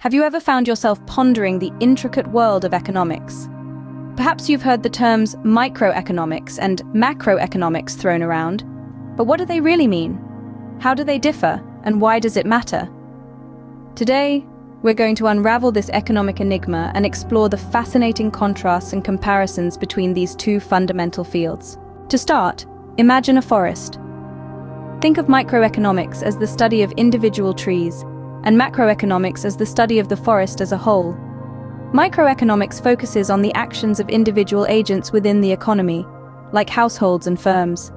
Have you ever found yourself pondering the intricate world of economics? Perhaps you've heard the terms microeconomics and macroeconomics thrown around, but what do they really mean? How do they differ, and why does it matter? Today, we're going to unravel this economic enigma and explore the fascinating contrasts and comparisons between these two fundamental fields. To start, imagine a forest. Think of microeconomics as the study of individual trees, and macroeconomics as the study of the forest as a whole. Microeconomics focuses on the actions of individual agents within the economy, like households and firms.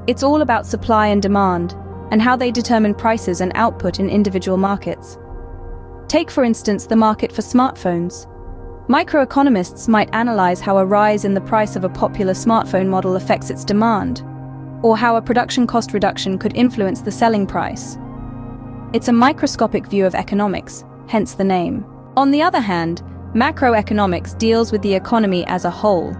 It's all about supply and demand, and how they determine prices and output in individual markets. Take, for instance, the market for smartphones. Microeconomists might analyze how a rise in the price of a popular smartphone model affects its demand, or how a production cost reduction could influence the selling price. It's a microscopic view of economics, hence the name. On the other hand, macroeconomics deals with the economy as a whole.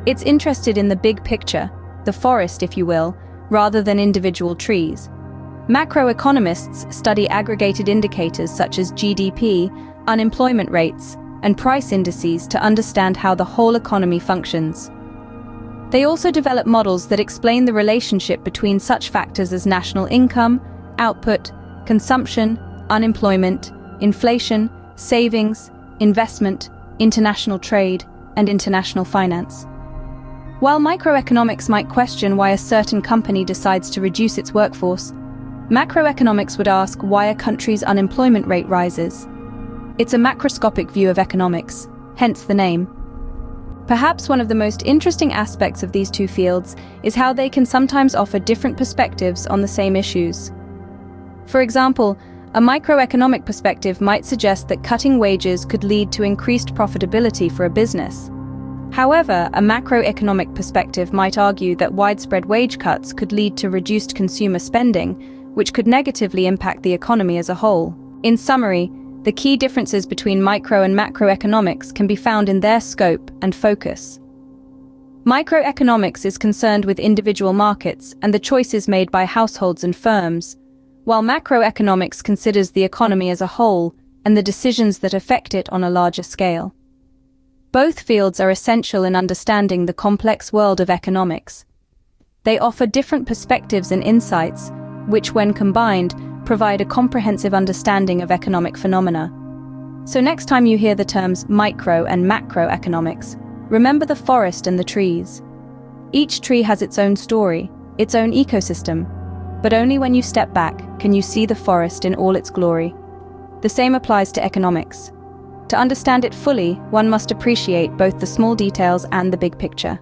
It's interested in the big picture, the forest, if you will, rather than individual trees. Macroeconomists study aggregated indicators such as GDP, unemployment rates, and price indices to understand how the whole economy functions. They also develop models that explain the relationship between such factors as national income, output, consumption, unemployment, inflation, savings, investment, international trade, and international finance. While microeconomics might question why a certain company decides to reduce its workforce, macroeconomics would ask why a country's unemployment rate rises. It's a macroscopic view of economics, hence the name. Perhaps one of the most interesting aspects of these two fields is how they can sometimes offer different perspectives on the same issues. For example, a microeconomic perspective might suggest that cutting wages could lead to increased profitability for a business. However, a macroeconomic perspective might argue that widespread wage cuts could lead to reduced consumer spending, which could negatively impact the economy as a whole. In summary, the key differences between micro and macroeconomics can be found in their scope and focus. Microeconomics is concerned with individual markets and the choices made by households and firms, while macroeconomics considers the economy as a whole and the decisions that affect it on a larger scale. Both fields are essential in understanding the complex world of economics. They offer different perspectives and insights, which, when combined, provide a comprehensive understanding of economic phenomena. So next time you hear the terms micro and macroeconomics, remember the forest and the trees. Each tree has its own story, its own ecosystem, but only when you step back can you see the forest in all its glory. The same applies to economics. To understand it fully, one must appreciate both the small details and the big picture.